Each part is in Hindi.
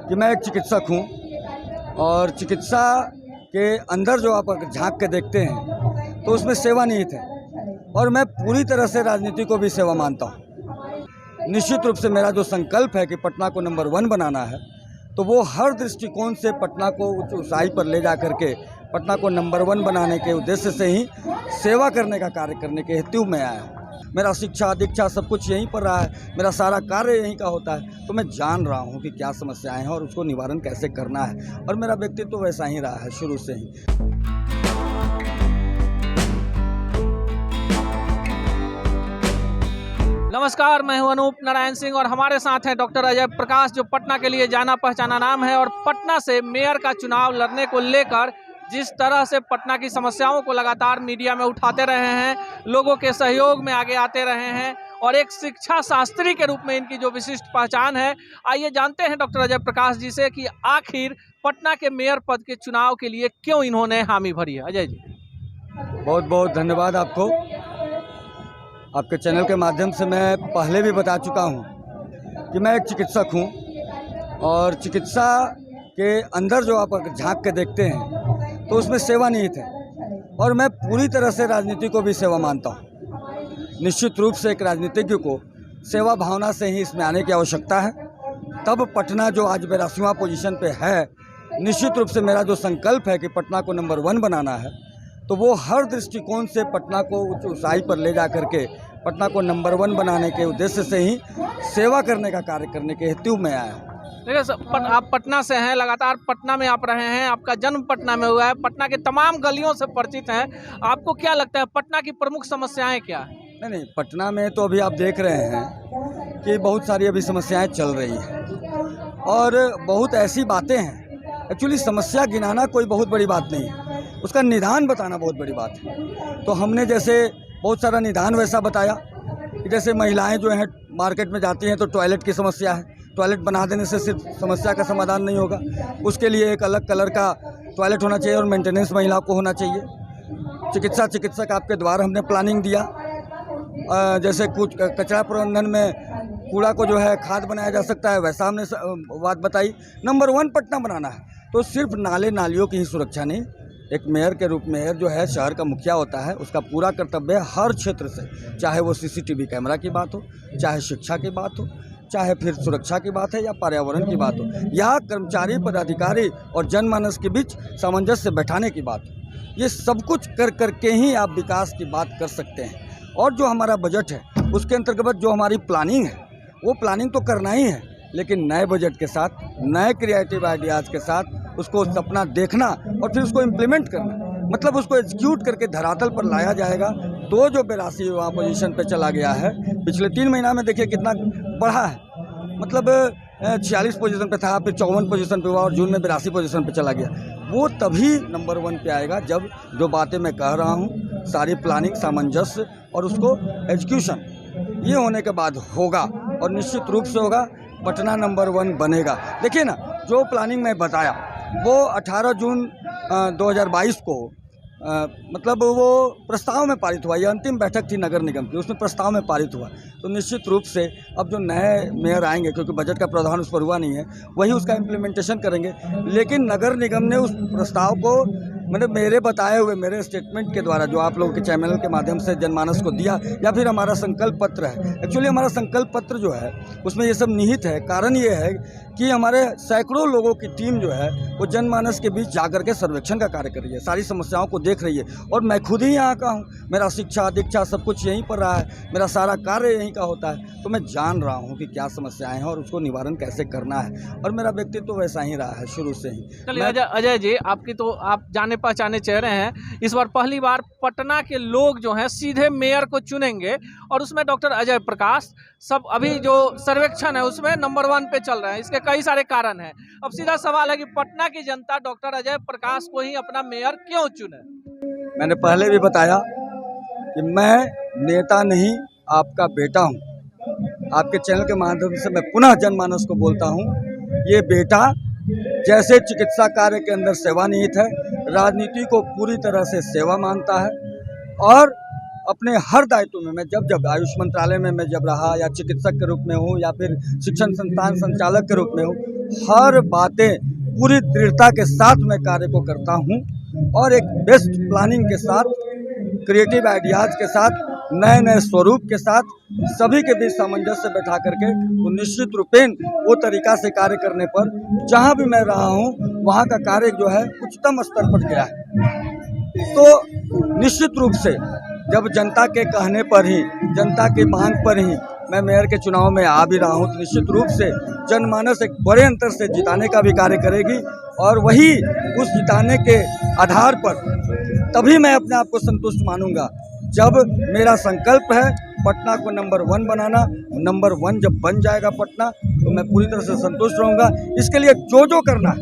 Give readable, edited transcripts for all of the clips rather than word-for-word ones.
कि मैं एक चिकित्सक हूँ और चिकित्सा के अंदर जो आप अगर झांक के देखते हैं तो उसमें सेवा निहित है और मैं पूरी तरह से राजनीति को भी सेवा मानता हूँ। निश्चित रूप से मेरा जो संकल्प है कि पटना को नंबर 1 बनाना है, तो वो हर दृष्टिकोण से पटना को उच्च ऊंचाई पर ले जा करके पटना को नंबर 1 बनाने के उद्देश्य से ही सेवा करने का कार्य करने के हेतु में आया हूँ। मेरा शिक्षा दीक्षा सब कुछ यहीं पर रहा है, मेरा सारा कार्य यहीं का होता है, तो मैं जान रहा हूँ कि क्या समस्याएं हैं और उसको निवारण कैसे करना है, और मेरा व्यक्तित्व तो वैसा ही रहा है शुरू से ही। नमस्कार, मैं हूं अनूप नारायण सिंह और हमारे साथ हैं डॉक्टर अजय प्रकाश, जो पटना के लिए जाना पहचाना नाम है और पटना से मेयर का चुनाव लड़ने को लेकर जिस तरह से पटना की समस्याओं को लगातार मीडिया में उठाते रहे हैं, लोगों के सहयोग में आगे आते रहे हैं और एक शिक्षा शास्त्री के रूप में इनकी जो विशिष्ट पहचान है। आइए जानते हैं डॉक्टर अजय प्रकाश जी से कि आखिर पटना के मेयर पद के चुनाव के लिए क्यों इन्होंने हामी भरी है। अजय जी, बहुत बहुत धन्यवाद आपको। आपके चैनल के माध्यम से मैं पहले भी बता चुका हूँ कि मैं एक चिकित्सक हूँ और चिकित्सा के अंदर जो आप अगर झांक के देखते हैं तो उसमें सेवा निहित है और मैं पूरी तरह से राजनीति को भी सेवा मानता हूँ। निश्चित रूप से एक राजनीतिज्ञ को सेवा भावना से ही इसमें आने की आवश्यकता है, तब पटना जो आज 82वां पोजीशन पे है, निश्चित रूप से मेरा जो संकल्प है कि पटना को नंबर 1 बनाना है, तो वो हर दृष्टिकोण से पटना को उच्च ऊंचाई पर ले जा करके पटना को नंबर 1 बनाने के उद्देश्य से ही सेवा करने का कार्य करने के हेतु में आया हूँ। देखिए, आप पटना से हैं, लगातार पटना में आप रहे हैं, आपका जन्म पटना में हुआ है, पटना के तमाम गलियों से परिचित हैं। आपको क्या लगता है पटना की प्रमुख समस्याएं क्या है? नहीं, पटना में तो अभी आप देख रहे हैं कि बहुत सारी अभी समस्याएं चल रही हैं और बहुत ऐसी बातें हैं। एक्चुअली समस्या गिनाना कोई बहुत बड़ी बात नहीं है, उसका निदान बताना बहुत बड़ी बात है। तो हमने जैसे बहुत सारा निदान वैसा बताया कि जैसे महिलाएं जो हैं मार्केट में जाती हैं तो टॉयलेट की समस्या है, टॉयलेट बना देने से सिर्फ समस्या का समाधान नहीं होगा, उसके लिए एक अलग कलर का टॉयलेट होना चाहिए और मेंटेनेंस महिला को होना चाहिए। चिकित्सक आपके द्वारा हमने प्लानिंग दिया, जैसे कुछ कचरा प्रबंधन में कूड़ा को जो है खाद बनाया जा सकता है, वैसा हमने बात बताई। नंबर 1 पटना बनाना है तो सिर्फ नाले नालियों की ही सुरक्षा नहीं, एक मेयर के रूप में मेयर जो है शहर का मुखिया होता है, उसका पूरा कर्तव्य है हर क्षेत्र से, चाहे वो CCTV कैमरा की बात हो, चाहे शिक्षा की बात हो, चाहे फिर सुरक्षा की बात है या पर्यावरण की बात हो, या कर्मचारी पदाधिकारी और जनमानस के बीच सामंजस्य बैठाने की बात हो, ये सब कुछ कर करके ही आप विकास की बात कर सकते हैं। और जो हमारा बजट है उसके अंतर्गत जो हमारी प्लानिंग है, वो प्लानिंग तो करना ही है, लेकिन नए बजट के साथ, नए क्रिएटिव आइडियाज़ के साथ उसको सपना देखना और फिर उसको इम्प्लीमेंट करना, मतलब उसको एग्जीक्यूट करके धरातल पर लाया जाएगा। तो जो 82वां पोजीशन पे चला गया है, पिछले 3 महीना में देखिए कितना बढ़ा है, मतलब 46 पोजीशन पे था, फिर 54 पोजीशन पे हुआ और जून में 82 पोजीशन पे चला गया। वो तभी नंबर 1 पे आएगा जब जो बातें मैं कह रहा हूँ, सारी प्लानिंग, सामंजस्य और उसको एग्जीक्यूशन, ये होने के बाद होगा और निश्चित रूप से होगा, पटना नंबर 1 बनेगा। देखिए ना, जो प्लानिंग मैं बताया वो 18 जून 2022 को मतलब वो प्रस्ताव में पारित हुआ। ये अंतिम बैठक थी नगर निगम की, उसमें प्रस्ताव में पारित हुआ। तो निश्चित रूप से अब जो नए मेयर आएंगे, क्योंकि बजट का प्रावधान उस पर हुआ नहीं है, वही उसका इम्प्लीमेंटेशन करेंगे। लेकिन नगर निगम ने उस प्रस्ताव को मतलब मेरे बताए हुए, मेरे स्टेटमेंट के द्वारा जो आप लोगों के चैनल के माध्यम से जनमानस को दिया, या फिर हमारा संकल्प पत्र है, एक्चुअली हमारा संकल्प पत्र जो है उसमें ये सब निहित है। कारण ये है कि हमारे सैकड़ों लोगों की टीम जो है वो जनमानस के बीच जाकर के सर्वेक्षण का कार्य कर रही है, सारी समस्याओं को देख रही है, और मैं खुद ही यहाँ का हूँ, मेरा शिक्षा दीक्षा सब कुछ यहीं पर रहा है, मेरा सारा कार्य यहीं का होता है, तो मैं जान रहा हूँ कि क्या समस्याएं हैं और उसको निवारण कैसे करना है, और मेरा व्यक्तित्व तो वैसा ही रहा है शुरू से ही। चलिए अजय जी, आपकी तो आप जाने पहचाने चेहरे हैं, इस बार पहली बार पटना के लोग जो हैं सीधे मेयर को चुनेंगे और उसमें डॉक्टर अजय प्रकाश, सब अभी जो सर्वेक्षण है उसमें नंबर 1 पे चल रहे हैं। इसके कई सारे कारण हैं। अब सीधा सवाल है कि पटना की जनता डॉक्टर अजय प्रकाश को ही अपना मेयर क्यों चुने? मैंने पहले भी बताया कि मैं नेता नहीं, आपका बेटा हूँ। आपके चैनल के माध्यम से मैं पुनः जनमानस को बोलता हूँ, ये बेटा जैसे चिकित्सा कार्य के अंदर सेवा निहित है, राजनीति को पूरी तरह से सेवा मानता है और अपने हर दायित्व में मैं जब आयुष मंत्रालय में मैं जब रहा, या चिकित्सक के रूप में हूँ या फिर शिक्षण संस्थान संचालक के रूप में हूँ, हर बातें पूरी दृढ़ता के साथ मैं कार्य को करता हूं और एक बेस्ट प्लानिंग के साथ, क्रिएटिव आइडियाज़ के साथ, नए नए स्वरूप के साथ सभी के बीच सामंजस्य बैठा करके तो निश्चित रूपेण वो तरीका से कार्य करने पर जहां भी मैं रहा हूं वहां का कार्य जो है उच्चतम स्तर पर गया है। तो निश्चित रूप से जब जनता के कहने पर ही, जनता की मांग पर ही मैं मेयर के चुनाव में आ भी रहा हूं, तो निश्चित रूप से जनमानस एक बड़े अंतर से जिताने का भी कार्य करेगी और वही उस जिताने के आधार पर तभी मैं अपने आप को संतुष्ट मानूंगा जब मेरा संकल्प है पटना को नंबर 1 बनाना। नंबर 1 जब बन जाएगा पटना तो मैं पूरी तरह से संतुष्ट रहूंगा। इसके लिए जो करना है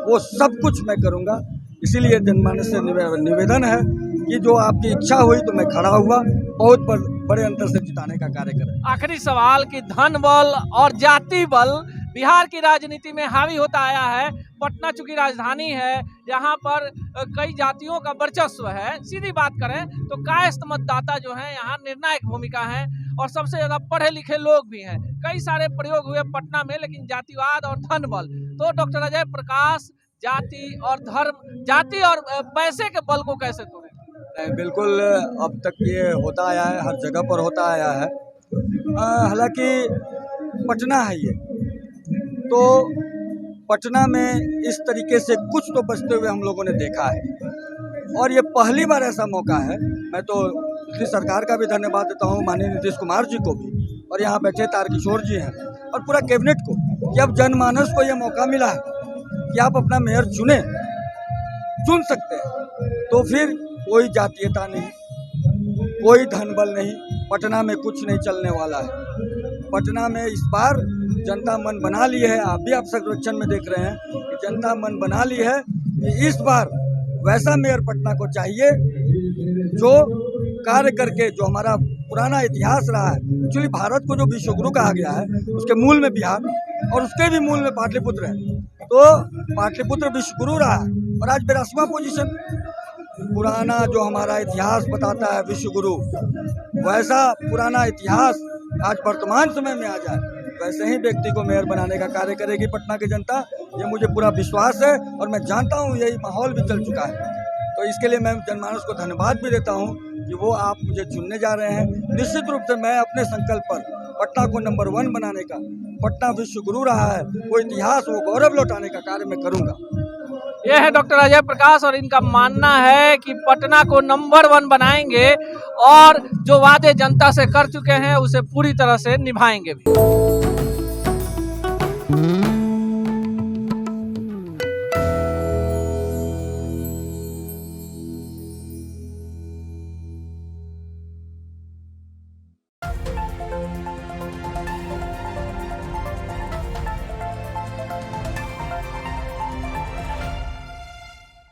वो सब कुछ मैं करूंगा। इसीलिए जनमानस से निवेदन है कि जो आपकी इच्छा हुई तो मैं खड़ा हुआ, बहुत बड़े अंतर से जिताने का कार्य करें। आखिरी सवाल कि धन बल और जाति बल बिहार की राजनीति में हावी होता आया है। पटना चूंकि राजधानी है, यहाँ पर कई जातियों का वर्चस्व है। सीधी बात करें तो कायस्थ मतदाता जो है यहाँ निर्णायक भूमिका है और सबसे ज्यादा पढ़े लिखे लोग भी हैं। कई सारे प्रयोग हुए पटना में, लेकिन जातिवाद और धन बल, तो डॉक्टर अजय प्रकाश जाति और धर्म, जाति और पैसे के बल को कैसे तोड़े? बिल्कुल, अब तक ये होता आया है, हर जगह पर होता आया है। हालांकि पटना है ये, तो पटना में इस तरीके से कुछ तो बचते हुए हम लोगों ने देखा है और ये पहली बार ऐसा मौका है। मैं तो पिछली सरकार का भी धन्यवाद देता हूँ, माननीय नीतीश कुमार जी को भी, और यहाँ बैठे तारकिशोर जी हैं और पूरा कैबिनेट को, कि अब जनमानस को ये मौका मिला है कि आप अपना मेयर चुन सकते हैं। तो फिर कोई जातीयता नहीं, कोई धन बल नहीं, पटना में कुछ नहीं चलने वाला है। पटना में इस बार जनता मन बना ली है, आप भी आप सर्वेक्षण में देख रहे हैं कि जनता मन बना ली है कि इस बार वैसा मेयर पटना को चाहिए जो कार्य करके, जो हमारा पुराना इतिहास रहा है। एक्चुअली भारत को जो विश्वगुरु कहा गया है उसके मूल में बिहार और उसके भी मूल में पाटलिपुत्र है, तो पाटलिपुत्र विश्वगुरु रहा और आज 82वां पोजीशन। पुराना जो हमारा इतिहास बताता है विश्वगुरु, वैसा पुराना इतिहास आज वर्तमान समय में आ जाए, वैसे ही व्यक्ति को मेयर बनाने का कार्य करेगी पटना की जनता। ये मुझे पूरा विश्वास है और मैं जानता हूँ यही माहौल भी चल चुका है। तो इसके लिए मैं जनमानस को धन्यवाद भी देता हूँ कि वो आप मुझे चुनने जा रहे हैं। निश्चित रूप से मैं अपने संकल्प पर पटना को नंबर 1 बनाने का, पटना विश्वगुरु रहा है, वो इतिहास, वो गौरव लौटाने का कार्य मैं करूँगा। यह है डॉक्टर अजय प्रकाश और इनका मानना है कि पटना को नंबर 1 बनाएंगे और जो वादे जनता से कर चुके हैं उसे पूरी तरह से निभाएंगे भी।